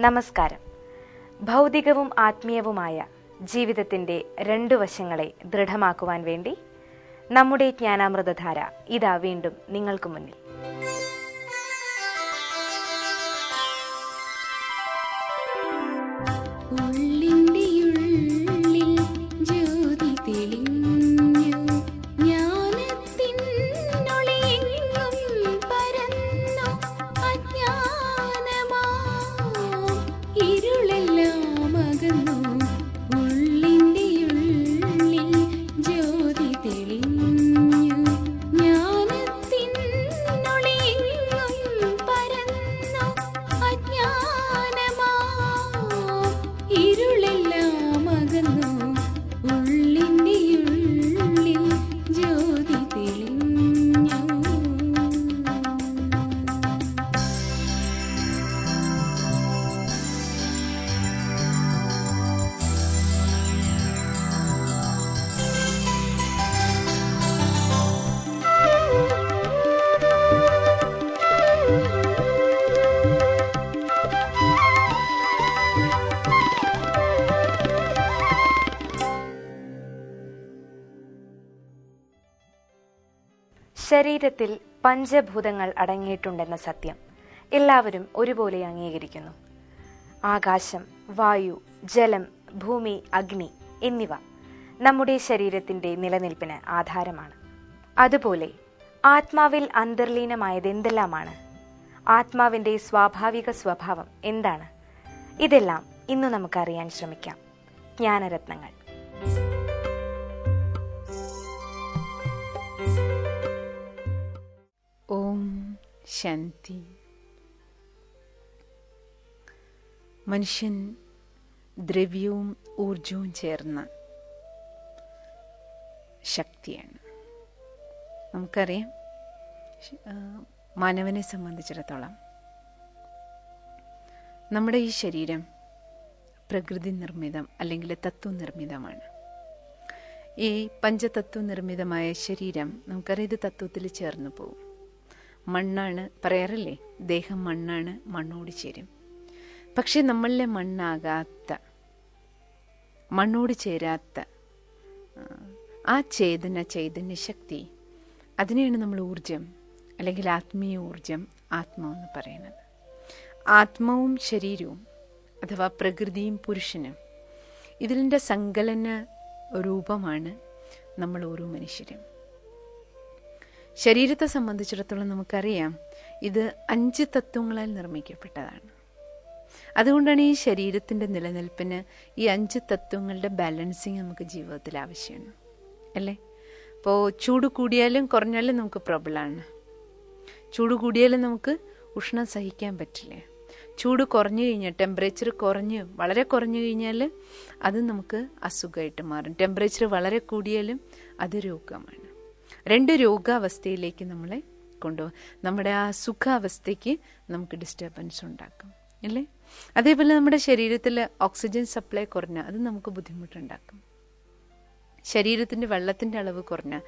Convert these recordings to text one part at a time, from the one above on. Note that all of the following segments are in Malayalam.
നമസ്കാരം. ഭൗതികവും ആത്മീയവുമായ ജീവിതത്തിൻ്റെ രണ്ടു വശങ്ങളെ ദൃഢമാക്കുവാൻ വേണ്ടി നമ്മുടെ ജ്ഞാനാമൃതധാര ഇതാ വീണ്ടും നിങ്ങൾക്ക് മുന്നിൽ. ശരീരത്തിൽ പഞ്ചഭൂതങ്ങൾ അടങ്ങിയിട്ടുണ്ടെന്ന സത്യം എല്ലാവരും ഒരുപോലെ അംഗീകരിക്കുന്നു. ആകാശം, വായു, ജലം, ഭൂമി, അഗ്നി എന്നിവ നമ്മുടെ ശരീരത്തിന്റെ നിലനിൽപ്പിന് ആധാരമാണ്. അതുപോലെ ആത്മാവിൽ അന്തർലീനമായത് എന്തെല്ലാമാണ്? ആത്മാവിന്റെ സ്വാഭാവിക സ്വഭാവം എന്താണ്? ഇതെല്ലാം ഇന്ന് നമുക്കറിയാൻ ശ്രമിക്കാം. ജ്ഞാനരത്നങ്ങൾ. ഓം ശാന്തി. മനുഷ്യൻ ദ്രവ്യവും ഊർജവും ചേർന്ന ശക്തിയാണ്. നമുക്കറിയാം, മാനവനെ സംബന്ധിച്ചിടത്തോളം നമ്മുടെ ഈ ശരീരം പ്രകൃതി നിർമ്മിതം അല്ലെങ്കിൽ തത്വനിർമ്മിതമാണ്. ഈ പഞ്ചതത്വ നിർമ്മിതമായ ശരീരം നമുക്കറിയാം, ഇത് തത്വത്തിൽ ചേർന്ന് പോകും. മണ്ണാണ്, പറയാറില്ലേ, ദേഹം മണ്ണാണ്, മണ്ണോട് ചേരും. പക്ഷെ നമ്മളിലെ മണ്ണാകാത്ത, മണ്ണോട് ചേരാത്ത ആ ചൈതന്യ ശക്തി, അതിനെയാണ് നമ്മൾ ഊർജം അല്ലെങ്കിൽ ആത്മീയ ഊർജം, ആത്മാവെന്ന് പറയുന്നത്. ആത്മാവും ശരീരവും അഥവാ പ്രകൃതിയും പുരുഷനും ഇതിൻ്റെ സങ്കലന രൂപമാണ് നമ്മൾ ഓരോ മനുഷ്യരും. ശരീരത്തെ സംബന്ധിച്ചിടത്തോളം നമുക്കറിയാം, ഇത് 5 തത്വങ്ങളാൽ നിർമ്മിക്കപ്പെട്ടതാണ്. അതുകൊണ്ടാണ് ഈ ശരീരത്തിൻ്റെ നിലനിൽപ്പിന് ഈ 5 തത്വങ്ങളുടെ ബാലൻസിങ് നമുക്ക് ജീവിതത്തിൽ ആവശ്യമാണ്, അല്ലേ? ഇപ്പോൾ ചൂട് കൂടിയാലും കുറഞ്ഞാലും നമുക്ക് പ്രോബ്ലമാണ്. ചൂട് കൂടിയാലും നമുക്ക് ഉഷ്ണം സഹിക്കാൻ പറ്റില്ല. ചൂട് കുറഞ്ഞു കഴിഞ്ഞാൽ, ടെമ്പറേച്ചർ വളരെ കുറഞ്ഞു കഴിഞ്ഞാൽ അത് നമുക്ക് അസുഖമായിട്ട് മാറും. ടെമ്പറേച്ചർ വളരെ കൂടിയാലും അത് രോഗമാണ്. 2 രോഗാവസ്ഥയിലേക്ക് നമ്മളെ കൊണ്ടുപോകും. നമ്മുടെ ആ സുഖാവസ്ഥയ്ക്ക് നമുക്ക് ഡിസ്റ്റർബൻസ് ഉണ്ടാക്കും, അല്ലേ? അതേപോലെ നമ്മുടെ ശരീരത്തിൽ ഓക്സിജൻ സപ്ലൈ കുറഞ്ഞാൽ അത് നമുക്ക് ബുദ്ധിമുട്ടുണ്ടാക്കും. ശരീരത്തിൻ്റെ വെള്ളത്തിൻ്റെ അളവ് കുറഞ്ഞാൽ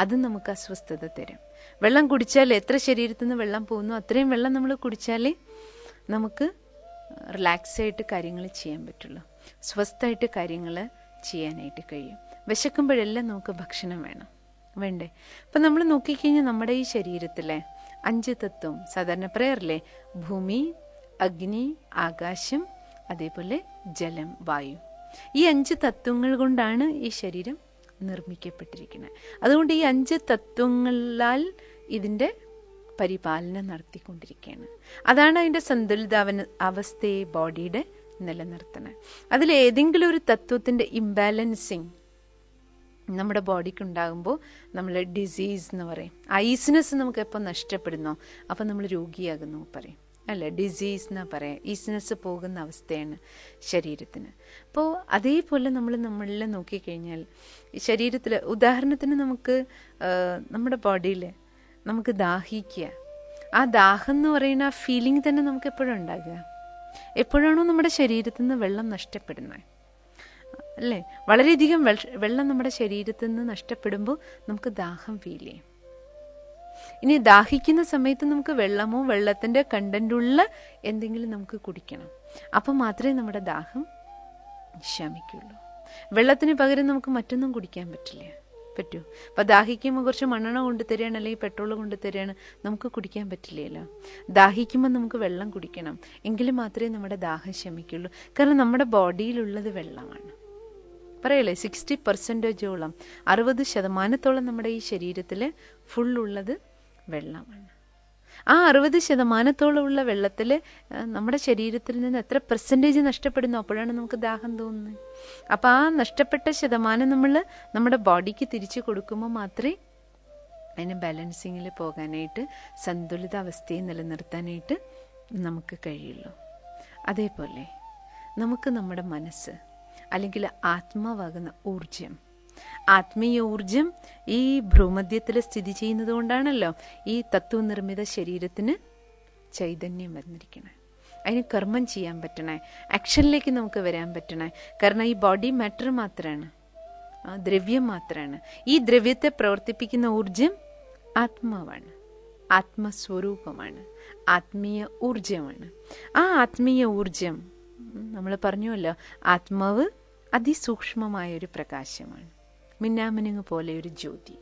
അത് നമുക്ക് അസ്വസ്ഥത തരും. വെള്ളം കുടിച്ചാൽ, എത്ര ശരീരത്തിൽ നിന്ന് വെള്ളം പോകുന്നു അത്രയും വെള്ളം നമ്മൾ കുടിച്ചാലേ നമുക്ക് റിലാക്സായിട്ട് കാര്യങ്ങൾ ചെയ്യാൻ പറ്റുള്ളൂ, സ്വസ്ഥമായിട്ട് കാര്യങ്ങൾ ചെയ്യാനായിട്ട് കഴിയും. വിശക്കുമ്പോഴെല്ലാം നമുക്ക് ഭക്ഷണം വേണ്ടേ? അപ്പം നമ്മൾ നോക്കിക്കഴിഞ്ഞാൽ നമ്മുടെ ഈ ശരീരത്തിലെ 5 തത്വം സാധാരണ പറയാറില്ലേ, ഭൂമി, അഗ്നി, ആകാശം, അതേപോലെ ജലം, വായു. ഈ 5 തത്വങ്ങൾ കൊണ്ടാണ് ഈ ശരീരം നിർമ്മിക്കപ്പെട്ടിരിക്കുന്നത്. അതുകൊണ്ട് ഈ 5 തത്വങ്ങളാൽ ഇതിൻ്റെ പരിപാലനം നടത്തിക്കൊണ്ടിരിക്കുകയാണ്. അതാണ് അതിൻ്റെ സന്തുലിതാവന അവസ്ഥയെ ബോഡിയുടെ നിലനിർത്തുന്നത്. അതിലേതെങ്കിലും ഒരു തത്വത്തിൻ്റെ ഇംബാലൻസിങ് നമ്മുടെ ബോഡിക്ക് ഉണ്ടാകുമ്പോൾ നമ്മൾ ഡിസീസ് എന്ന് പറയും. ഈസിനെസ് നമുക്ക് എപ്പോൾ നഷ്ടപ്പെടുന്നോ അപ്പോൾ നമ്മൾ രോഗിയാകുന്നു പറയും, അല്ല? ഡിസീസ് എന്നാ പറയാം. ഈസിനെസ് പോകുന്ന അവസ്ഥയാണ് ശരീരത്തിന്. അപ്പോൾ അതേപോലെ നമ്മളിൽ നോക്കിക്കഴിഞ്ഞാൽ ശരീരത്തിൽ, ഉദാഹരണത്തിന് നമുക്ക് നമ്മുടെ ബോഡിയിൽ നമുക്ക് ദാഹിക്കുക, ആ ദാഹം എന്ന് പറയുന്ന ആ ഫീലിംഗ് തന്നെ നമുക്ക് എപ്പോഴും ഉണ്ടാകുക. എപ്പോഴാണോ നമ്മുടെ ശരീരത്തിൽ നിന്ന് വെള്ളം നഷ്ടപ്പെടുന്നത്, അല്ലേ? വളരെയധികം വെള്ളം നമ്മുടെ ശരീരത്തിൽ നിന്ന് നഷ്ടപ്പെടുമ്പോൾ നമുക്ക് ദാഹം ഫീൽ ചെയ്യും. ഇനി ദാഹിക്കുന്ന സമയത്ത് നമുക്ക് വെള്ളമോ വെള്ളത്തിൻ്റെ കണ്ടൻ്റുള്ള എന്തെങ്കിലും നമുക്ക് കുടിക്കണം. അപ്പം മാത്രമേ നമ്മുടെ ദാഹം ശമിക്കുള്ളൂ. വെള്ളത്തിന് പകരം നമുക്ക് മറ്റൊന്നും കുടിക്കാൻ പറ്റില്ല. പറ്റൂ? അപ്പം ദാഹിക്കുമ്പോൾ കുറച്ച് മണ്ണെണ്ണ കൊണ്ട് തരികയാണ്, അല്ലെങ്കിൽ പെട്രോൾ കൊണ്ട് തരികയാണ്, നമുക്ക് കുടിക്കാൻ പറ്റില്ലല്ലോ. ദാഹിക്കുമ്പോൾ നമുക്ക് വെള്ളം കുടിക്കണം, എങ്കിലും മാത്രമേ നമ്മുടെ ദാഹം ശമിക്കുള്ളൂ. കാരണം നമ്മുടെ ബോഡിയിലുള്ളത് വെള്ളമാണ്. പറയല്ലേ, 60% 60% നമ്മുടെ ഈ ശരീരത്തിൽ ഫുള്ളുള്ളത് വെള്ളമാണ്. ആ 60% ഉള്ള വെള്ളത്തിൽ നമ്മുടെ ശരീരത്തിൽ നിന്ന് എത്ര % നഷ്ടപ്പെടുന്നു, അപ്പോഴാണ് നമുക്ക് ദാഹം തോന്നുന്നത്. അപ്പം ആ നഷ്ടപ്പെട്ട ശതമാനം നമ്മൾ നമ്മുടെ ബോഡിക്ക് തിരിച്ചു കൊടുക്കുമ്പോൾ മാത്രമേ അതിന് ബാലൻസിങ്ങിൽ പോകാനായിട്ട്, സന്തുലിതാവസ്ഥയെ നിലനിർത്താനായിട്ട് നമുക്ക് കഴിയുള്ളൂ. അതേപോലെ നമുക്ക് നമ്മുടെ മനസ്സ് അല്ലെങ്കിൽ ആത്മാവാകുന്ന ഊർജം, ആത്മീയ ഊർജം ഈ ഭ്രൂമധ്യത്തിൽ സ്ഥിതി ചെയ്യുന്നത് കൊണ്ടാണല്ലോ ഈ തത്വനിർമ്മിത ശരീരത്തിന് ചൈതന്യം വന്നിരിക്കണേ, അതിന് കർമ്മം ചെയ്യാൻ പറ്റണേ, ആക്ഷനിലേക്ക് നമുക്ക് വരാൻ പറ്റണേ. കാരണം ഈ ബോഡി മാറ്റർ മാത്രമാണ്, ദ്രവ്യം മാത്രമാണ്. ഈ ദ്രവ്യത്തെ പ്രവർത്തിപ്പിക്കുന്ന ഊർജം ആത്മാവാണ്, ആത്മസ്വരൂപമാണ്, ആത്മീയ ഊർജമാണ്. ആ ആത്മീയ ഊർജം നമ്മൾ പറഞ്ഞുവല്ലോ, ആത്മാവ് അതിസൂക്ഷ്മമായൊരു പ്രകാശമാണ്, മിന്നാമിനുങ്ങ് പോലെ ഒരു ജ്യോതി.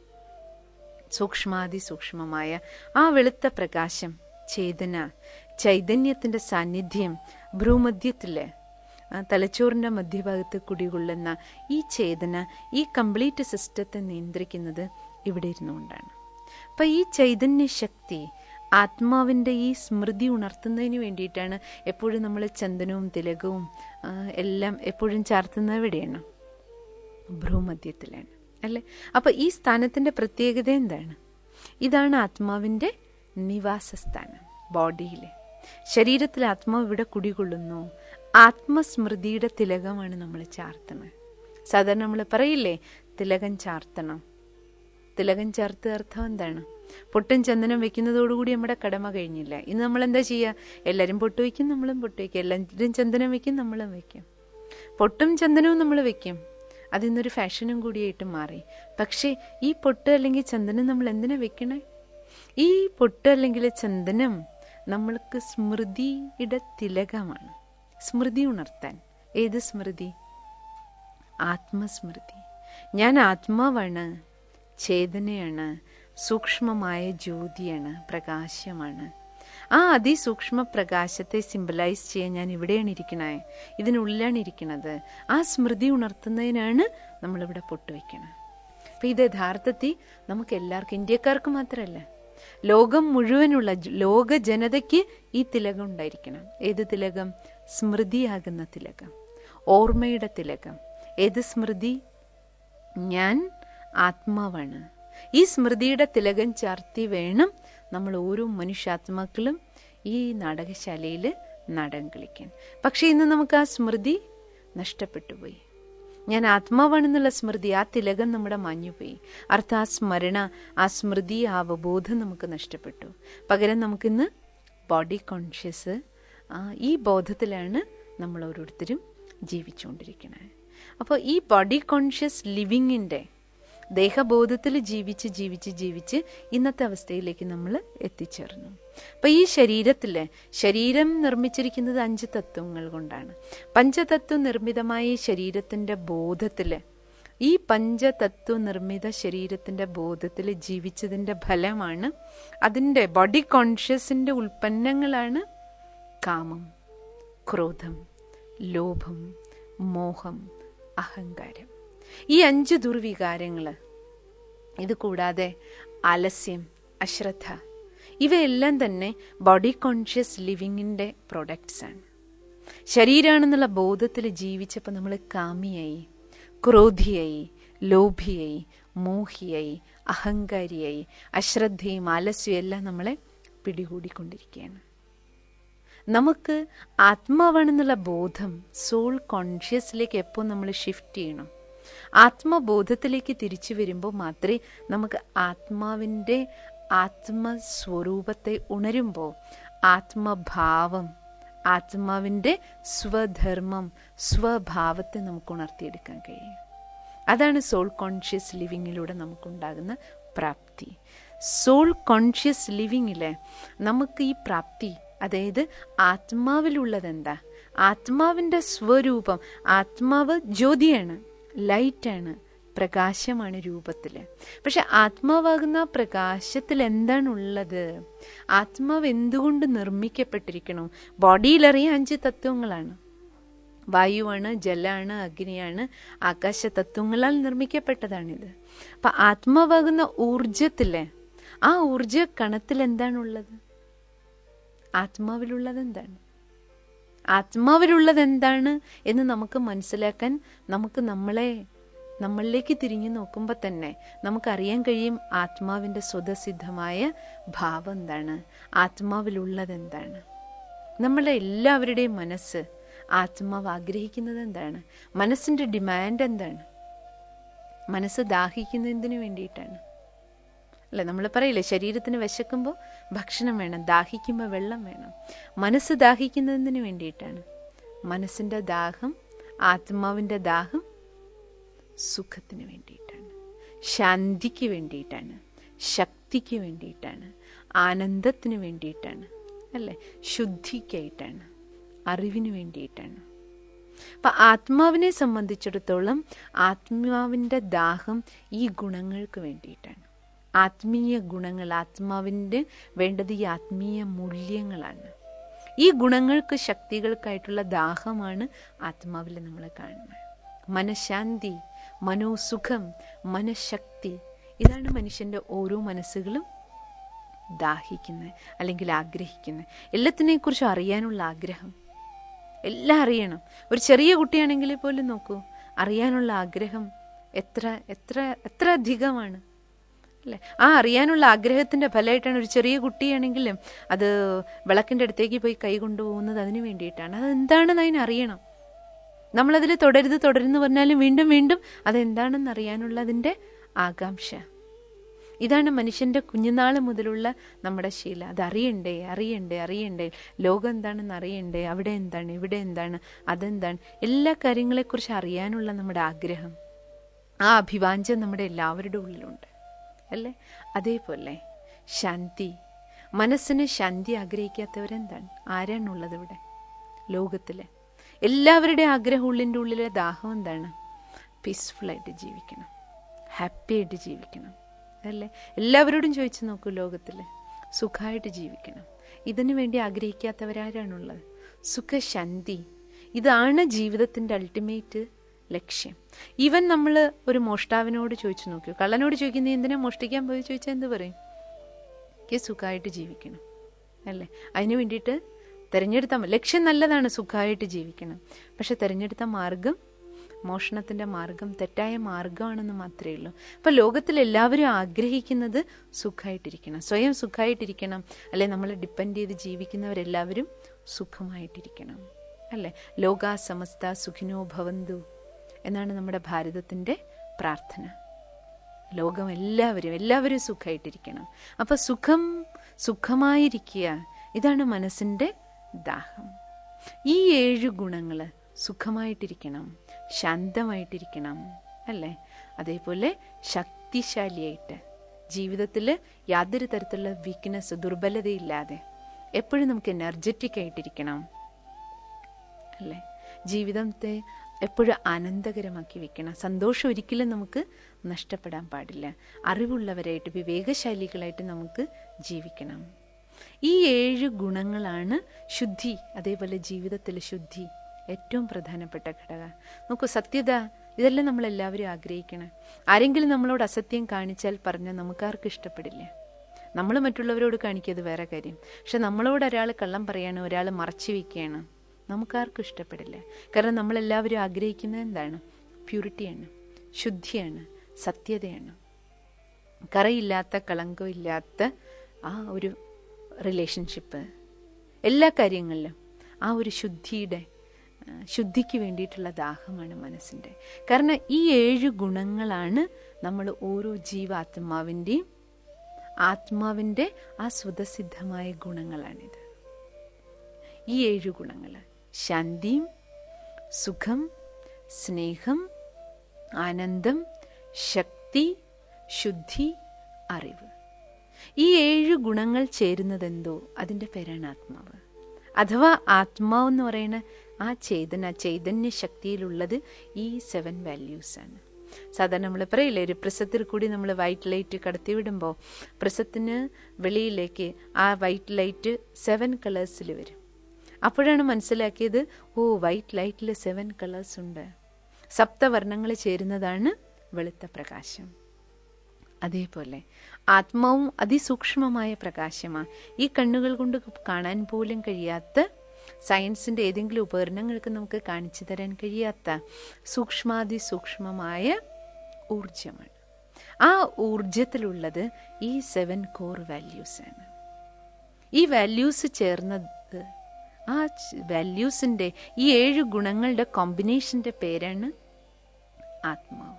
സൂക്ഷ്മാതിസൂക്ഷ്മമായ ആ വെളുത്ത പ്രകാശം, ചേതന, ചൈതന്യത്തിൻ്റെ സാന്നിധ്യം ഭ്രൂമധ്യത്തിലെ തലച്ചോറിൻ്റെ മധ്യഭാഗത്ത് കുടികൊള്ളുന്ന ഈ ചേതന, ഈ കംപ്ലീറ്റ് സിസ്റ്റത്തെ നിയന്ത്രിക്കുന്നത് ഇവിടെ ഇരുന്നുകൊണ്ടാണ്. അപ്പം ഈ ചൈതന്യ ശക്തി ആത്മാവിൻ്റെ ഈ സ്മൃതി ഉണർത്തുന്നതിന് വേണ്ടിയിട്ടാണ് എപ്പോഴും നമ്മൾ ചന്ദനവും തിലകവും എല്ലാം എപ്പോഴും ചാർത്തുന്നത് എവിടെയാണ്? ഭ്രൂമധ്യത്തിലാണ് അല്ലേ? അപ്പം ഈ സ്ഥാനത്തിൻ്റെ പ്രത്യേകത എന്താണ്? ഇതാണ് ആത്മാവിൻ്റെ നിവാസസ്ഥാനം. ബോഡിയിൽ, ശരീരത്തിൽ ആത്മാവ് ഇവിടെ കുടികൊള്ളുന്നു. ആത്മസ്മൃതിയുടെ തിലകമാണ് നമ്മൾ ചാർത്തുന്നത്. സാധാരണ നമ്മൾ പറയില്ലേ, തിലകം ചാർത്തണം. തിലകം ചാർത്തുക അർത്ഥം എന്താണ്? പൊട്ടും ചന്ദനം വെക്കുന്നതോടുകൂടി നമ്മുടെ കടമ കഴിഞ്ഞില്ല. ഇന്ന് നമ്മൾ എന്താ ചെയ്യുക? എല്ലാവരും പൊട്ട് വയ്ക്കും, നമ്മളും പൊട്ട് വയ്ക്കും. എല്ലാവരും ചന്ദനം വെക്കും, നമ്മളും വെക്കും. പൊട്ടും ചന്ദനവും നമ്മൾ വെക്കും. അതിന്നൊരു ഫാഷനും കൂടിയായിട്ട് മാറി. പക്ഷേ ഈ പൊട്ട് അല്ലെങ്കിൽ ചന്ദനം നമ്മൾ എന്തിനാ വെക്കണേ? ഈ പൊട്ട് അല്ലെങ്കിൽ ചന്ദനം നമ്മൾക്ക് സ്മൃതിയുടെ തിലകമാണ്, സ്മൃതി ഉണർത്താൻ. ഏത് സ്മൃതി? ആത്മസ്മൃതി. ഞാൻ ആത്മാവാണ്, ചേതനയാണ്, സൂക്ഷ്മമായ ജ്യോതിയാണ്, പ്രകാശമാണ്. ആ അതിസൂക്ഷ്മ പ്രകാശത്തെ സിംബലൈസ് ചെയ്യാൻ ഞാൻ ഇവിടെയാണ് ഇരിക്കണേ, ഇതിനുള്ളിലാണ് ഇരിക്കുന്നത്. ആ സ്മൃതി ഉണർത്തുന്നതിനാണ് നമ്മളിവിടെ പൊട്ടുവയ്ക്കണത്. അപ്പം ഇത് യഥാർത്ഥത്തിൽ നമുക്ക് എല്ലാവർക്കും, ഇന്ത്യക്കാർക്ക് മാത്രമല്ല, ലോകം മുഴുവനുള്ള ലോക ജനതയ്ക്ക് ഈ തിലകം ഉണ്ടായിരിക്കണം. ഏത് തിലകം? സ്മൃതിയാകുന്ന തിലകം, ഓർമ്മയുടെ തിലകം. ഏത് സ്മൃതി? ഞാൻ ആത്മാവാണ്. ഈ സ്മൃതിയുടെ തിലകം ചാർത്തി വേണം നമ്മൾ ഓരോ മനുഷ്യാത്മാക്കളും ഈ നാടകശാലയിൽ നാടകം കളിക്കാൻ. പക്ഷെ ഇന്ന് നമുക്ക് ആ സ്മൃതി നഷ്ടപ്പെട്ടു പോയി. ഞാൻ ആത്മാവാണെന്നുള്ള സ്മൃതി, ആ തിലകം നമ്മുടെ മാഞ്ഞുപോയി. അർത്ഥം ആ സ്മരണ, ആ സ്മൃതി, ആ അവബോധം നമുക്ക് നഷ്ടപ്പെട്ടു. പകരം നമുക്കിന്ന് ബോഡി കോൺഷ്യസ്, ഈ ബോധത്തിലാണ് നമ്മൾ ഓരോരുത്തരും ജീവിച്ചുകൊണ്ടിരിക്കുന്നത്. അപ്പോൾ ഈ ബോഡി കോൺഷ്യസ് ലിവിങ്ങിൻ്റെ ദേഹബോധത്തിൽ ജീവിച്ച് ജീവിച്ച് ജീവിച്ച് ഇന്നത്തെ അവസ്ഥയിലേക്ക് നമ്മൾ എത്തിച്ചേർന്നു. അപ്പം ഈ ശരീരം നിർമ്മിച്ചിരിക്കുന്നത് 5 തത്വങ്ങൾ കൊണ്ടാണ്. പഞ്ചതത്വ നിർമ്മിതമായ ഈ ശരീരത്തിൻ്റെ ബോധത്തിൽ, ഈ പഞ്ചതത്വ നിർമ്മിത ശരീരത്തിൻ്റെ ബോധത്തിൽ ജീവിച്ചതിൻ്റെ ഫലമാണ്, അതിൻ്റെ ബോഡി കോൺഷ്യസിൻ്റെ ഉൽപ്പന്നങ്ങളാണ് കാമം, ക്രോധം, ലോഭം, മോഹം, അഹങ്കാരം. ഈ 5 ദുർവികാരങ്ങൾ, ഇത് കൂടാതെ ആലസ്യം, അശ്രദ്ധ, ഇവയെല്ലാം തന്നെ ബോഡി കോൺഷ്യസ് ലിവിങ്ങിൻ്റെ പ്രൊഡക്ട്സാണ്. ശരീരമാണെന്നുള്ള ബോധത്തിൽ ജീവിച്ചപ്പോൾ നമ്മൾ കാമിയായി, ക്രോധിയായി, ലോഭിയായി, മോഹിയായി, അഹങ്കാരിയായി, അശ്രദ്ധയും ആലസ്യവും എല്ലാം നമ്മളെ പിടികൂടിക്കൊണ്ടിരിക്കുകയാണ്. നമുക്ക് ആത്മാവാണെന്നുള്ള ബോധം, സോൾ കോൺഷ്യസിലേക്ക് എപ്പോൾ നമ്മൾ ഷിഫ്റ്റ് ചെയ്യണം? ആത്മബോധത്തിലേക്ക് തിരിച്ചു വരുമ്പോൾ മാത്രമേ നമുക്ക് ആത്മാവിൻ്റെ ആത്മസ്വരൂപത്തെ ഉണരുമ്പോൾ ആത്മഭാവം, ആത്മാവിൻ്റെ സ്വധർമ്മം, സ്വഭാവത്തെ നമുക്ക് ഉണർത്തിയെടുക്കാൻ കഴിയും. അതാണ് സോൾ കോൺഷ്യസ് ലിവിങ്ങിലൂടെ നമുക്കുണ്ടാകുന്ന പ്രാപ്തി. സോൾ കോൺഷ്യസ് ലിവിങ്ങിൽ നമുക്ക് ഈ പ്രാപ്തി, അതായത് ആത്മാവിലുള്ളതെന്താ, ആത്മാവിൻ്റെ സ്വരൂപം, ആത്മാവ് ജ്യോതിയാണ്, ലൈറ്റാണ്, പ്രകാശമാണ് രൂപത്തിൽ. പക്ഷെ ആത്മാവാകുന്ന പ്രകാശത്തിൽ എന്താണുള്ളത്? ആത്മാവ് എന്തുകൊണ്ട് നിർമ്മിക്കപ്പെട്ടിരിക്കണു? ബോഡിയിലറിയാൻ 5 തത്വങ്ങളാണ്. വായുവാണ്, ജലാണ്, അഗ്നിയാണ്, ആകാശ തത്വങ്ങളാൽ നിർമ്മിക്കപ്പെട്ടതാണിത്. അപ്പൊ ആത്മാവാകുന്ന ഊർജത്തിലെ ആ ഊർജ കണത്തിൽ എന്താണുള്ളത്? ആത്മാവിലുള്ളത് എന്താണ്? ആത്മാവിലുള്ളത് എന്താണ് എന്ന് നമുക്ക് മനസ്സിലാക്കാൻ നമുക്ക് നമ്മളിലേക്ക് തിരിഞ്ഞു നോക്കുമ്പോൾ തന്നെ നമുക്കറിയാൻ കഴിയും ആത്മാവിൻ്റെ സ്വതസിദ്ധമായ ഭാവം എന്താണ്, ആത്മാവിലുള്ളത് എന്താണ്. നമ്മളെ എല്ലാവരുടെയും മനസ്സ്, ആത്മാവ് ആഗ്രഹിക്കുന്നത് എന്താണ്? മനസ്സിൻ്റെ ഡിമാൻഡ് എന്താണ്? മനസ്സ് ദാഹിക്കുന്നതിന് വേണ്ടിയിട്ടാണ് അല്ലെ? നമ്മൾ പറയില്ലേ, ശരീരത്തിന് വിശക്കുമ്പോൾ ഭക്ഷണം വേണം, ദാഹിക്കുമ്പോൾ വെള്ളം വേണം. മനസ്സ് ദാഹിക്കുന്നതിന് വേണ്ടിയിട്ടാണ്. മനസ്സിൻ്റെ ദാഹം, ആത്മാവിൻ്റെ ദാഹം സുഖത്തിന് വേണ്ടിയിട്ടാണ്, ശാന്തിക്ക് വേണ്ടിയിട്ടാണ്, ശക്തിക്ക് വേണ്ടിയിട്ടാണ്, ആനന്ദത്തിന് വേണ്ടിയിട്ടാണ് അല്ലേ? ശുദ്ധിക്കായിട്ടാണ്, അറിവിന് വേണ്ടിയിട്ടാണ്. അപ്പം ആത്മാവിനെ സംബന്ധിച്ചിടത്തോളം ആത്മാവിൻ്റെ ദാഹം ഈ ഗുണങ്ങൾക്ക് വേണ്ടിയിട്ടാണ്. ആത്മീയ ഗുണങ്ങൾ, ആത്മാവിൻ്റെ വേണ്ടത് ഈ ആത്മീയ മൂല്യങ്ങളാണ്. ഈ ഗുണങ്ങൾക്ക്, ശക്തികൾക്കായിട്ടുള്ള ദാഹമാണ് ആത്മാവിൽ നമ്മൾ കാണുന്നത്. മനഃശാന്തി, മനോസുഖം, മനഃശക്തി, ഇതാണ് മനുഷ്യൻ്റെ ഓരോ മനസ്സുകളും ദാഹിക്കുന്നത് അല്ലെങ്കിൽ ആഗ്രഹിക്കുന്നത്. എല്ലാത്തിനെക്കുറിച്ചും അറിയാനുള്ള ആഗ്രഹം, എല്ലാം അറിയണം. ഒരു ചെറിയ കുട്ടിയാണെങ്കിൽ പോലും നോക്കൂ, അറിയാനുള്ള ആഗ്രഹം എത്ര എത്ര എത്ര അധികമാണ് അല്ലേ? ആ അറിയാനുള്ള ആഗ്രഹത്തിൻ്റെ ഫലമായിട്ടാണ് ഒരു ചെറിയ കുട്ടിയാണെങ്കിലും അത് വിളക്കിൻ്റെ അടുത്തേക്ക് പോയി കൈ കൊണ്ടുപോകുന്നത് അതിന് വേണ്ടിയിട്ടാണ്. അതെന്താണെന്ന് അതിനറിയണം. നമ്മളതിൽ തുടരുന്ന് പറഞ്ഞാലും വീണ്ടും വീണ്ടും അതെന്താണെന്ന് അറിയാനുള്ള അതിൻ്റെ ആകാംക്ഷ. ഇതാണ് മനുഷ്യൻ്റെ കുഞ്ഞുനാൾ മുതലുള്ള നമ്മുടെ ശീലം. അത് അറിയണ്ടേ, അറിയണ്ടേ, അറിയണ്ടേ, ലോകം എന്താണെന്ന് അറിയണ്ടേ, അവിടെ എന്താണ്, ഇവിടെ എന്താണ്, അതെന്താണ്, എല്ലാ കാര്യങ്ങളെക്കുറിച്ച് അറിയാനുള്ള നമ്മുടെ ആഗ്രഹം, ആ അഭിവാഞ്ചം നമ്മുടെ എല്ലാവരുടെ ഉള്ളിലുണ്ട് അല്ലേ? അതേപോലെ ശാന്തി, മനസ്സിന് ശാന്തി ആഗ്രഹിക്കാത്തവരെന്താണ്, ആരാണുള്ളത് ഇവിടെ ലോകത്തിൽ? എല്ലാവരുടെയും ആഗ്രഹം, ഉള്ളിലെ ദാഹം എന്താണ്? പീസ്ഫുള്ളായിട്ട് ജീവിക്കണം, ഹാപ്പി ആയിട്ട് ജീവിക്കണം അല്ലേ? എല്ലാവരോടും ചോദിച്ചു നോക്കൂ, ലോകത്തിൽ സുഖമായിട്ട് ജീവിക്കണം. ഇതിനു വേണ്ടി ആഗ്രഹിക്കാത്തവരാരാണുള്ളത്? സുഖശാന്തി, ഇതാണ് ജീവിതത്തിൻ്റെ അൾട്ടിമേറ്റ് ലക്ഷ്യം. ഈവൻ നമ്മൾ ഒരു മോഷ്ടാവിനോട് ചോദിച്ചു നോക്കൂ, കള്ളനോട് ചോദിക്കുന്നത് എന്തിനാ മോഷ്ടിക്കാൻ പോയി ചോദിച്ചാൽ എന്ത് പറയും? എനിക്ക് സുഖമായിട്ട് ജീവിക്കണം അല്ലേ? അതിനു വേണ്ടിയിട്ട് തിരഞ്ഞെടുത്ത ലക്ഷ്യം നല്ലതാണ്, സുഖമായിട്ട് ജീവിക്കണം. പക്ഷെ തിരഞ്ഞെടുത്ത മാർഗം, മോഷണത്തിൻ്റെ മാർഗം തെറ്റായ മാർഗമാണെന്ന് മാത്രമേ ഉള്ളൂ. അപ്പം ലോകത്തിൽ എല്ലാവരും ആഗ്രഹിക്കുന്നത് സുഖമായിട്ടിരിക്കണം, സ്വയം സുഖമായിട്ടിരിക്കണം അല്ലെ? നമ്മളെ ഡിപ്പെൻഡ് ചെയ്ത് ജീവിക്കുന്നവരെല്ലാവരും സുഖമായിട്ടിരിക്കണം അല്ലേ? ലോകാ സമസ്ത സുഖിനോ ഭവന്തു എന്നാണ് നമ്മുടെ ഭാരതത്തിൻ്റെ പ്രാർത്ഥന. ലോകം എല്ലാവരും സുഖമായിട്ടിരിക്കണം. അപ്പം സുഖമായിരിക്കുക, ഇതാണ് മനസ്സിൻ്റെ ദാഹം. ഈ 7 ഗുണങ്ങൾ, സുഖമായിട്ടിരിക്കണം, ശാന്തമായിട്ടിരിക്കണം അല്ലേ? അതേപോലെ ശക്തിശാലിയായിട്ട്, ജീവിതത്തിൽ യാതൊരു തരത്തിലുള്ള വീക്ക്നെസ്, ദുർബലതയില്ലാതെ എപ്പോഴും നമുക്ക് എനർജറ്റിക് ആയിട്ടിരിക്കണം അല്ലേ? ജീവിതത്തെ എപ്പോഴും ആനന്ദകരമാക്കി വെക്കണം. സന്തോഷം ഒരിക്കലും നമുക്ക് നഷ്ടപ്പെടാൻ പാടില്ല. അറിവുള്ളവരായിട്ട്, വിവേകശാലികളായിട്ട് നമുക്ക് ജീവിക്കണം. ഈ 7 ഗുണങ്ങളാണ് ശുദ്ധി. അതേപോലെ ജീവിതത്തിൽ ശുദ്ധി ഏറ്റവും പ്രധാനപ്പെട്ട ഘടകം. നോക്കൂ, സത്യത, ഇതെല്ലാം നമ്മളെല്ലാവരും ആഗ്രഹിക്കണം. ആരെങ്കിലും നമ്മളോട് അസത്യം കാണിച്ചാൽ പറഞ്ഞാൽ നമുക്കാർക്കും ഇഷ്ടപ്പെടില്ല. നമ്മൾ മറ്റുള്ളവരോട് കാണിക്കുന്നത് വേറെ കാര്യം. പക്ഷെ നമ്മളോട് ഒരാൾ കള്ളം പറയാണ്, ഒരാൾ മറച്ചു വയ്ക്കുകയാണ്, നമുക്കാർക്കും ഇഷ്ടപ്പെടില്ല. കാരണം നമ്മളെല്ലാവരും ആഗ്രഹിക്കുന്നത് എന്താണ്? പ്യൂരിറ്റിയാണ്, ശുദ്ധിയാണ്, സത്യതയാണ്. കറയില്ലാത്ത, കളങ്കമില്ലാത്ത ആ ഒരു റിലേഷൻഷിപ്പ്, എല്ലാ കാര്യങ്ങളിലും ആ ഒരു ശുദ്ധിക്ക് വേണ്ടിയിട്ടുള്ള ദാഹമാണ് മനസ്സിൻ്റെ. കാരണം ഈ 7 ഗുണങ്ങളാണ് നമ്മൾ ഓരോ ആത്മാവിൻ്റെ ആ സ്വതസിദ്ധമായ ഗുണങ്ങളാണിത്. ഈ 7 ഗുണങ്ങൾ: ശാന്തിയും, സുഖം, സ്നേഹം, ആനന്ദം, ശക്തി, ശുദ്ധി, അറിവ്. ഈ 7 ഗുണങ്ങൾ ചേരുന്നതെന്തോ അതിൻ്റെ പേരാണ് ആത്മാവ്. അഥവാ ആത്മാവെന്ന് പറയുന്ന ആ ചൈതന്യ ശക്തിയിലുള്ളത് ഈ 7 വാല്യൂസാണ്. സാധാരണ നമ്മൾ പറയില്ലേ, ഒരു പ്രസത്തിൽ കൂടി നമ്മൾ വൈറ്റ് ലൈറ്റ് കടത്തിവിടുമ്പോൾ പ്രസത്തിന് വെളിയിലേക്ക് ആ വൈറ്റ് ലൈറ്റ് 7 കളേഴ്സിൽ വരും. അപ്പോഴാണ് മനസ്സിലാക്കിയത്, വൈറ്റ് ലൈറ്റിൽ 7 കളേഴ്സ് ഉണ്ട്, സപ്തവർണ്ണങ്ങൾ ചേരുന്നതാണ് വെളുത്ത പ്രകാശം. അതേപോലെ ആത്മാവും അതിസൂക്ഷ്മമായ പ്രകാശമാണ്. ഈ കണ്ണുകൾ കൊണ്ട് കാണാൻ പോലും കഴിയാത്ത, സയൻസിൻ്റെ ഏതെങ്കിലും ഉപകരണങ്ങൾക്ക് നമുക്ക് കാണിച്ചു തരാൻ കഴിയാത്ത സൂക്ഷ്മാതിസൂക്ഷ്മമായ ഊർജമാണ്. ആ ഊർജത്തിലുള്ളത് ഈ 7 കോർ വാല്യൂസാണ്. ഈ വാല്യൂസ് ചേർന്നത്, ആ വാല്യൂസിൻ്റെ ഈ 7 ഗുണങ്ങളുടെ കോമ്പിനേഷൻ്റെ പേരാണ് ആത്മാവ്.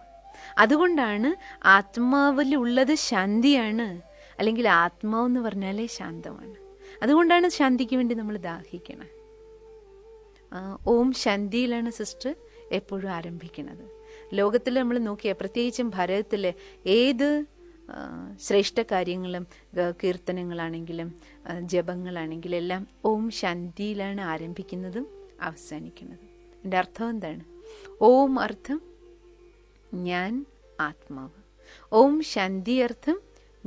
അതുകൊണ്ടാണ് ആത്മാവിലുള്ളത് ശാന്തിയാണ്, അല്ലെങ്കിൽ ആത്മാവെന്ന് പറഞ്ഞാലേ ശാന്തമാണ്. അതുകൊണ്ടാണ് ശാന്തിക്ക് വേണ്ടി നമ്മൾ ദാഹിക്കണം. ഓം ശാന്തിയിലാണ് സിസ്റ്റർ എപ്പോഴും ആരംഭിക്കുന്നത്. ലോകത്തിൽ നമ്മൾ നോക്കിയാൽ, പ്രത്യേകിച്ചും ഭാരതത്തിലെ ഏത് ശ്രേഷ്ഠ കാര്യങ്ങളും, കീർത്തനങ്ങളാണെങ്കിലും ജപങ്ങളാണെങ്കിലും എല്ലാം ഓം ശാന്തിയിലാണ് ആരംഭിക്കുന്നതും അവസാനിക്കുന്നതും. എൻ്റെ അർത്ഥം എന്താണ്? ഓം അർത്ഥം ഞാൻ ആത്മാവ്, ഓം ശാന്തി അർത്ഥം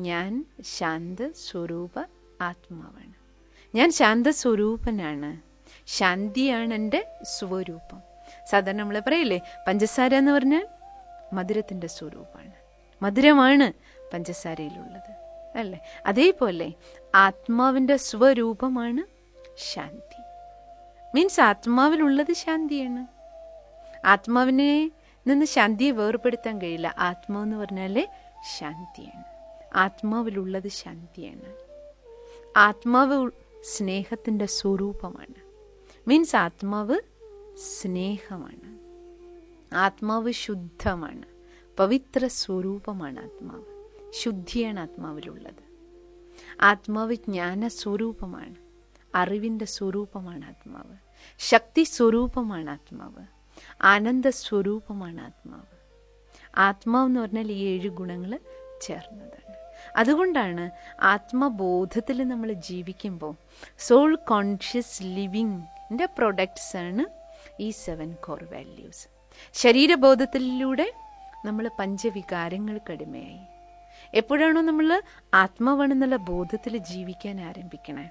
ഞാൻ ശാന്ത സ്വരൂപ ആത്മാവാണ്, ഞാൻ ശാന്തസ്വരൂപനാണ്, ശാന്തിയാണ് എൻ്റെ സ്വരൂപം. സാധാരണ നമ്മൾ പറയില്ലേ, പഞ്ചസാര എന്ന് പറഞ്ഞാൽ മധുരത്തിൻ്റെ സ്വരൂപമാണ്, മധുരമാണ് പഞ്ചസാരയിലുള്ളത് അല്ലേ? അതേപോലെ ആത്മാവിൻ്റെ സ്വരൂപമാണ് ശാന്തി. മീൻസ് ആത്മാവിലുള്ളത് ശാന്തിയാണ്. ആത്മാവിനെ നിന്ന് ശാന്തിയെ വേർപെടുത്താൻ കഴിയില്ല. ആത്മാവെന്ന് പറഞ്ഞാലേ ശാന്തിയാണ്, ആത്മാവിലുള്ളത് ശാന്തിയാണ്. ആത്മാവ് സ്നേഹത്തിൻ്റെ സ്വരൂപമാണ്. മീൻസ് ആത്മാവ് സ്നേഹമാണ്, ആത്മാവ് ശുദ്ധമാണ്, പവിത്ര സ്വരൂപമാണ് ആത്മാവ്, ശുദ്ധിയാണ് ആത്മാവിലുള്ളത്. ആത്മാവ് ജ്ഞാന സ്വരൂപമാണ്, അറിവിൻ്റെ സ്വരൂപമാണ് ആത്മാവ്, ശക്തി സ്വരൂപമാണ് ആത്മാവ്, ആനന്ദ സ്വരൂപമാണ് ആത്മാവ്. ആത്മാവ് എന്ന് പറഞ്ഞാൽ ഈ 7 ഗുണങ്ങൾ ചേർന്നതാണ്. അതുകൊണ്ടാണ് ആത്മബോധത്തിൽ നമ്മൾ ജീവിക്കുമ്പോൾ സോൾ കോൺഷ്യസ് ലിവിങ്ങിൻ്റെ പ്രൊഡക്ട്സ് ആണ് ഈ 7 കോർ വാല്യൂസ്. ശരീരബോധത്തിലൂടെ നമ്മൾ പഞ്ചവികാരങ്ങൾക്ക് അടിമയായി. എപ്പോഴാണോ നമ്മൾ ആത്മാവാണെന്നുള്ള ബോധത്തിൽ ജീവിക്കാൻ ആരംഭിക്കണേ,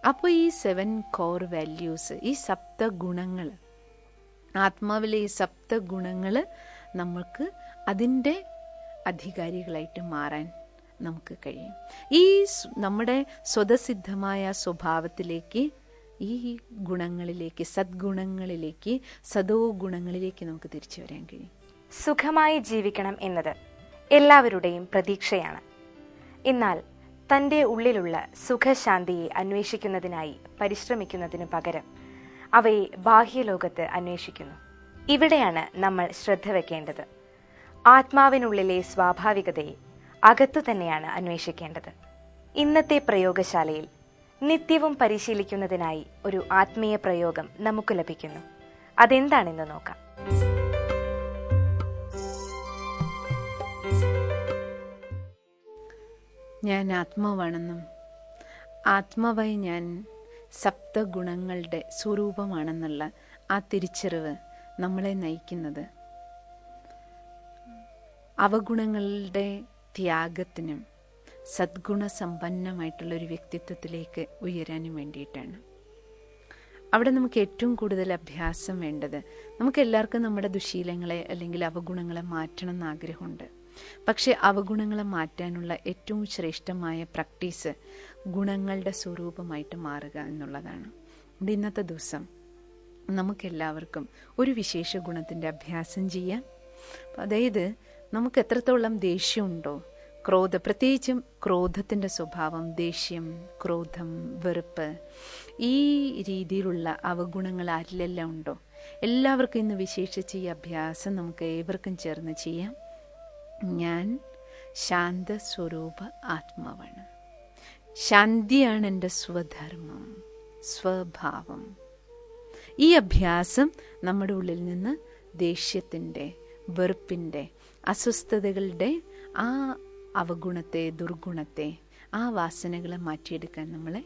അപ്പോൾ ഈ 7 കോർ വാല്യൂസ്, ഈ സപ്തഗുണങ്ങൾ, ആത്മാവിലെ ഈ സപ്തഗുണങ്ങൾ നമുക്ക് അതിൻ്റെ അധികാരികളായിട്ട് മാറാൻ നമുക്ക് കഴിയും. ഈ നമ്മുടെ സ്വതസിദ്ധമായ സ്വഭാവത്തിലേക്ക്, ഈ ഗുണങ്ങളിലേക്ക്, സദ്ഗുണങ്ങളിലേക്ക്, സദോ ഗുണങ്ങളിലേക്ക് നമുക്ക് തിരിച്ചു വരാൻ കഴിയും. സുഖമായി ജീവിക്കണം എന്നത് എല്ലാവരുടെയും പ്രതീക്ഷയാണ്. എന്നാൽ തൻ്റെ ഉള്ളിലുള്ള സുഖശാന്തിയെ അന്വേഷിക്കുന്നതിനായി പരിശ്രമിക്കുന്നതിനു പകരം അവയെ ബാഹ്യലോകത്ത് അന്വേഷിക്കുന്നു. ഇവിടെയാണ് നമ്മൾ ശ്രദ്ധ വെക്കേണ്ടത്. ആത്മാവിനുള്ളിലെ സ്വാഭാവികതയെ അകത്തു തന്നെയാണ് അന്വേഷിക്കേണ്ടത്. ഇന്നത്തെ പ്രയോഗശാലയിൽ നിത്യവും പരിശീലിക്കുന്നതിനായി ഒരു ആത്മീയ പ്രയോഗം നമുക്ക് ലഭിക്കുന്നു. അതെന്താണെന്ന് നോക്കാം. ഞാൻ ആത്മാവാണെന്നും ആത്മാവായി ഞാൻ സപ്തഗുണങ്ങളുടെ സ്വരൂപമാണെന്നുള്ള ആ തിരിച്ചറിവ് നമ്മളെ നയിക്കുന്നത് അവഗുണങ്ങളുടെ ത്യാഗത്തിനും സദ്ഗുണ സമ്പന്നമായിട്ടുള്ളൊരു വ്യക്തിത്വത്തിലേക്ക് ഉയരാനും വേണ്ടിയിട്ടാണ്. അവിടെ നമുക്ക് ഏറ്റവും കൂടുതൽ അഭ്യാസം വേണ്ടത്, നമുക്ക് എല്ലാവർക്കും നമ്മുടെ ദുശീലങ്ങളെ അല്ലെങ്കിൽ അവഗുണങ്ങളെ മാറ്റണം എന്ന് ആഗ്രഹമുണ്ട്. പക്ഷെ അവഗുണങ്ങളെ മാറ്റാനുള്ള ഏറ്റവും ശ്രേഷ്ഠമായ പ്രാക്ടീസ് ഗുണങ്ങളുടെ സ്വരൂപമായിട്ട് മാറുക എന്നുള്ളതാണ്. ഇന്നത്തെ ദിവസം നമുക്കെല്ലാവർക്കും ഒരു വിശേഷ ഗുണത്തിൻ്റെ അഭ്യാസം ചെയ്യാം. അതായത് നമുക്ക് എത്രത്തോളം ദേഷ്യമുണ്ടോ, പ്രത്യേകിച്ചും ക്രോധത്തിൻ്റെ സ്വഭാവം, ദേഷ്യം, ക്രോധം, വെറുപ്പ്, ഈ രീതിയിലുള്ള അവഗുണങ്ങൾ ആരിലെല്ലാം ഉണ്ടോ, എല്ലാവർക്കും ഇന്ന് വിശേഷിച്ച് ഈ അഭ്യാസം നമുക്ക് ഏവർക്കും ചേർന്ന് ചെയ്യാം. ഞാൻ ശാന്ത സ്വരൂപ ആത്മാവാണ്, ശാന്തിയാണ് എൻ്റെ സ്വധർമ്മം, സ്വഭാവം. ഈ അഭ്യാസം നമ്മുടെ ഉള്ളിൽ നിന്ന് ദേഷ്യത്തിൻ്റെ, വെറുപ്പിൻ്റെ, അസ്വസ്ഥതകളുടെ ആ അവഗുണത്തെ, ദുർഗുണത്തെ, ആ വാസനകളെ മാറ്റിയെടുക്കാൻ നമ്മളെ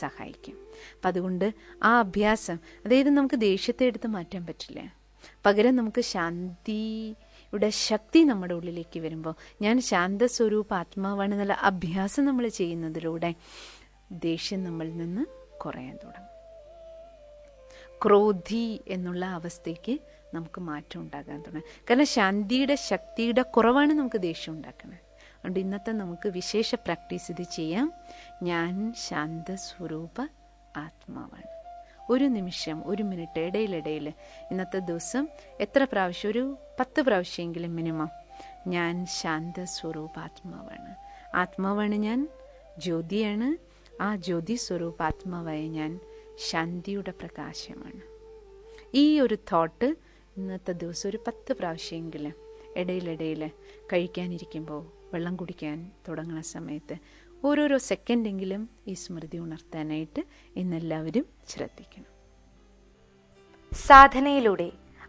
സഹായിക്കും. അപ്പം അതുകൊണ്ട് ആ അഭ്യാസം, അതായത് നമുക്ക് ദേഷ്യത്തെ എടുത്ത് മാറ്റാൻ പറ്റില്ല, പകരം നമുക്ക് ശാന്തിയുടെ ശക്തി നമ്മുടെ ഉള്ളിലേക്ക് വരുമ്പോൾ, ഞാൻ ശാന്തസ്വരൂപ ആത്മാവാണെന്നുള്ള അഭ്യാസം നമ്മൾ ചെയ്യുന്നതിലൂടെ ദേഷ്യം നമ്മളിൽ നിന്ന് കുറയാൻ തുടങ്ങും. ക്രോധി എന്നുള്ള അവസ്ഥയ്ക്ക് നമുക്ക് മാറ്റം ഉണ്ടാകാൻ തുടങ്ങും. കാരണം ശാന്തിയുടെ ശക്തിയുടെ കുറവാണ് നമുക്ക് ദേഷ്യം ഉണ്ടാക്കുന്നത്. അതുകൊണ്ട് ഇന്നത്തെ നമുക്ക് വിശേഷ പ്രാക്ടീസ് ഇത് ചെയ്യാം. ഞാൻ ശാന്തസ്വരൂപ ആത്മാവാണ്. ഒരു നിമിഷം, ഒരു മിനിറ്റ് ഇടയിലിടയിൽ ഇന്നത്തെ ദിവസം എത്ര പ്രാവശ്യം, ഒരു 10 പ്രാവശ്യമെങ്കിലും മിനിമം, ഞാൻ ശാന്തസ്വരൂപ ആത്മാവാണ്. ആത്മാവാണ് ഞാൻ, ജ്യോതിയാണ്. ആ ജ്യോതി സ്വരൂപാത്മാവായ ഞാൻ ശാന്തിയുടെ പ്രകാശമാണ്. ഈ ഒരു തോട്ട് ഇന്നത്തെ ദിവസം ഒരു 10 പ്രാവശ്യമെങ്കിലും ഇടയിലിടയിൽ കഴിക്കാനിരിക്കുമ്പോൾ, വെള്ളം കുടിക്കാൻ തുടങ്ങുന്ന സമയത്ത് ഓരോരോ സെക്കൻഡെങ്കിലും ഈ സ്മൃതി ഉണർത്താനായിട്ട് ഇന്നെല്ലാവരും ശ്രദ്ധിക്കണം. സാധനയിലൂടെ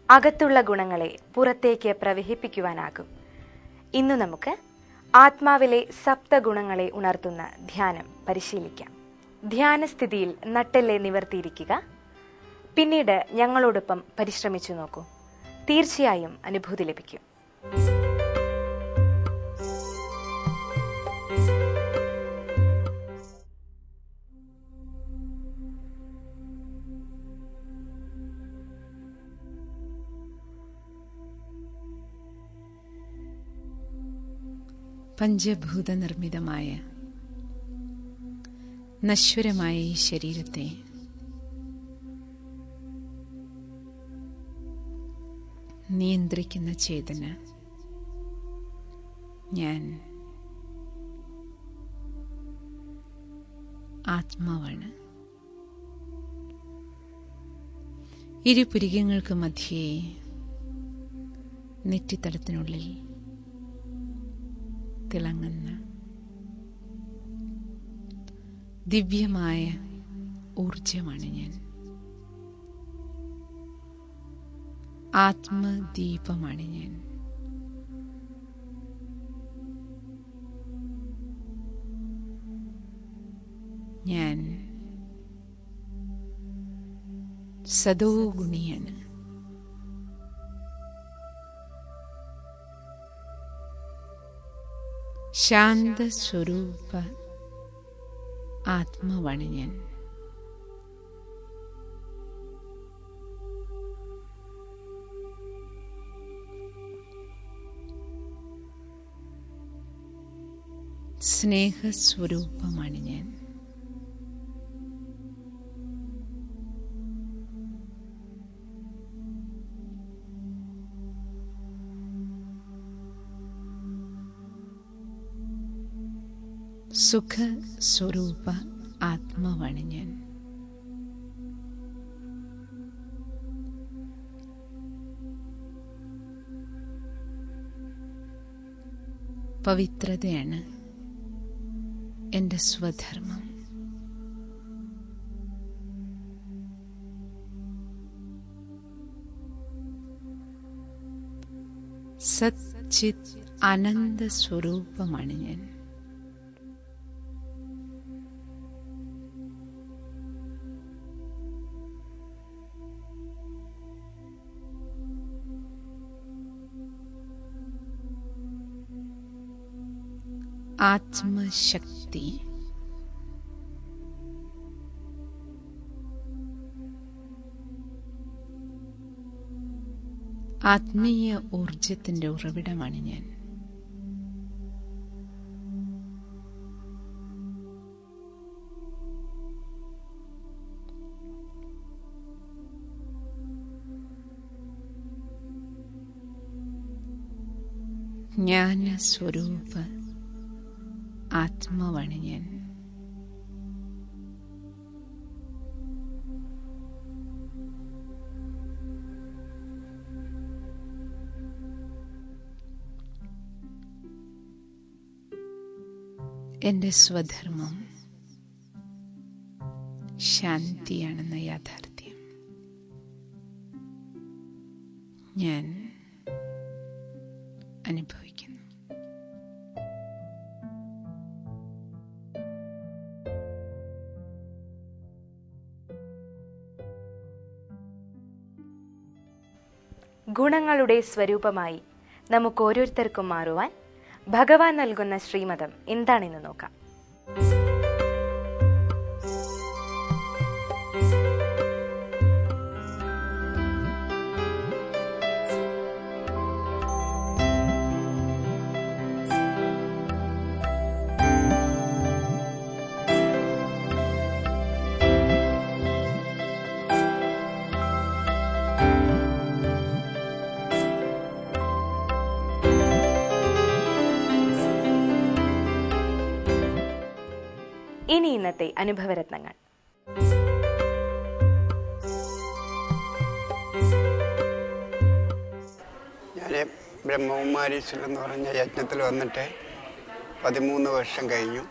അകത്തുള്ള ഗുണങ്ങളെ പുറത്തേക്ക് പ്രവഹിപ്പിക്കുവാനാകും. ഇന്നു നമുക്ക് ആത്മാവിലെ സപ്തഗുണങ്ങളെ ഉണർത്തുന്ന ധ്യാനം പരിശീലിക്കാം. ധ്യാനസ്ഥിതിയിൽ നട്ടെല്ലെ നിവർത്തിയിരിക്കുക. പിന്നീട് ഞങ്ങളോടൊപ്പം പരിശ്രമിച്ചു നോക്കൂ. തീർച്ചയായും അനുഭൂതി ലഭിക്കും. പഞ്ചഭൂത നിർമ്മിതമായ നശ്വരമായ ഈ ശരീരത്തെ നിയന്ത്രിക്കുന്ന ചേതന ഞാൻ ആത്മാവാണ്. ഇരുപുരികങ്ങൾക്ക് മധ്യേ നെറ്റിത്തടത്തിനുള്ളിൽ തിളങ്ങുന്ന ദിവ്യമായ ഊർജമാണ് ഞാൻ. ആത്മദീപമാണ് ഞാൻ. ഞാൻ സദോഗുണിയാണ്. ശാന്തസ്വരൂപ ആത്മാവാണ് ഞാൻ. സ്നേഹസ്വരൂപമാണ് ഞാൻ. സുഖസ്വരൂപ ആത്മാവാണ് ഞാൻ. പവിത്രതയാണ് എൻ്റെ സ്വധർമ്മം. സച്ചിത് ആനന്ദ സ്വരൂപമാണ് ഞാൻ. ആത്മശക്തി ആത്മീയ ഊർജത്തിന്റെ ഉറവിടമാണ് ഞാൻ. ജ്ഞാനസ്വരൂപ ആത്മാവാണ് ഞാൻ. എൻ്റെ സ്വധർമ്മം ശാന്തിയാണെന്ന യാഥാർത്ഥ്യം ഞാൻ അനുഭവിക്കുന്നു. ഗുണങ്ങളുടെ സ്വരൂപമായി നമുക്ക് ഓരോരുത്തർക്കും മാറുവാൻ ഭഗവാൻ നൽകുന്ന ശ്രീമതം എന്താണെന്ന് നോക്കാം. ഇനി ഇന്നത്തെ അനുഭവരത്നങ്ങൾ. ഞാൻ ബ്രഹ്മകുമാരീസിൽ എന്ന് പറഞ്ഞ യജ്ഞത്തിൽ വന്നിട്ട് 13 വർഷം കഴിഞ്ഞു.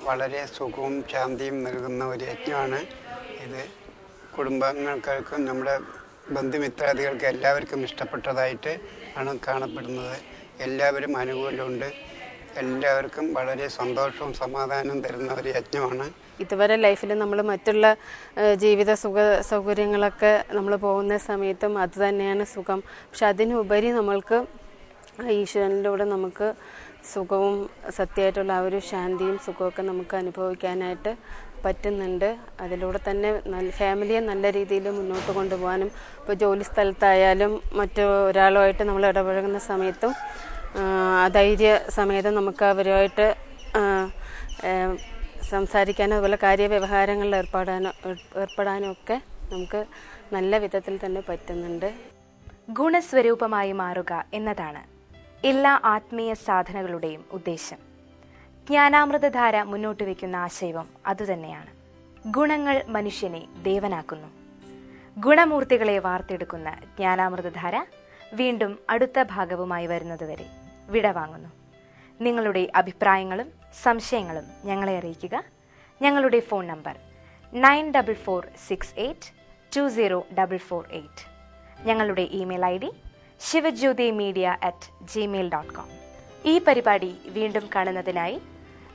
വളരെ സുഖവും ശാന്തിയും നൽകുന്ന ഒരു യജ്ഞമാണ് ഇത്. കുടുംബാംഗങ്ങൾക്കും നമ്മുടെ ബന്ധുമിത്രാദികൾക്ക് എല്ലാവർക്കും ഇഷ്ടപ്പെട്ടതായിട്ട് ആണ് കാണപ്പെടുന്നത്. എല്ലാവരും അനുകൂലമുണ്ട്. എല്ലാവർക്കും വളരെ സന്തോഷവും സമാധാനവും തരുന്ന ഒരു യജ്ഞമാണ്. ഇതുവരെ ലൈഫിൽ നമ്മൾ മറ്റുള്ള ജീവിത സൗകര്യങ്ങളൊക്കെ നമ്മൾ പോകുന്ന സമയത്തും അത് തന്നെയാണ് സുഖം. പക്ഷെ അതിനുപരി നമ്മൾക്ക് ഈശ്വരനിലൂടെ നമുക്ക് സുഖവും സത്യമായിട്ടുള്ള ആ ഒരു ശാന്തിയും സുഖമൊക്കെ നമുക്ക് അനുഭവിക്കാനായിട്ട് പറ്റുന്നുണ്ട്. അതിലൂടെ തന്നെ ഫാമിലിയെ നല്ല രീതിയിൽ മുന്നോട്ട് കൊണ്ടുപോകാനും ഇപ്പോൾ ജോലി സ്ഥലത്തായാലും മറ്റൊരാളുമായിട്ട് നമ്മൾ ഇടപഴകുന്ന സമയത്തും ധൈര്യ സമേതം നമുക്ക് അവരുമായിട്ട് സംസാരിക്കാനും അതുപോലെ കാര്യവ്യവഹാരങ്ങളിൽ ഏർപ്പെടാനും ഒക്കെ നമുക്ക് നല്ല വിധത്തിൽ തന്നെ പറ്റുന്നുണ്ട്. ഗുണസ്വരൂപമായി മാറുക എന്നതാണ് എല്ലാ ആത്മീയ സാധനകളുടെയും ഉദ്ദേശം. ജ്ഞാനാമൃതധാര മുന്നോട്ട് വയ്ക്കുന്ന ആശയവും അതുതന്നെയാണ്. ഗുണങ്ങൾ മനുഷ്യനെ ദേവനാക്കുന്നു. ഗുണമൂർത്തികളെ വാർത്തെടുക്കുന്ന ജ്ഞാനാമൃതധാര വീണ്ടും അടുത്ത ഭാഗവുമായി വരുന്നതുവരെ വിടവാങ്ങുന്നു. നിങ്ങളുടെ അഭിപ്രായങ്ങളും സംശയങ്ങളും ഞങ്ങളെ അറിയിക്കുക. ഞങ്ങളുടെ ഫോൺ നമ്പർ 9446820448. ഞങ്ങളുടെ ഇമെയിൽ ID shivajyotimedia@gmail.com. ഈ പരിപാടി വീണ്ടും കാണുന്നതിനായി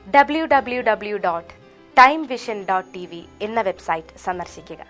www.timevision.tv എന്ന വെബ്സൈറ്റ് സന്ദർശിക്കുക.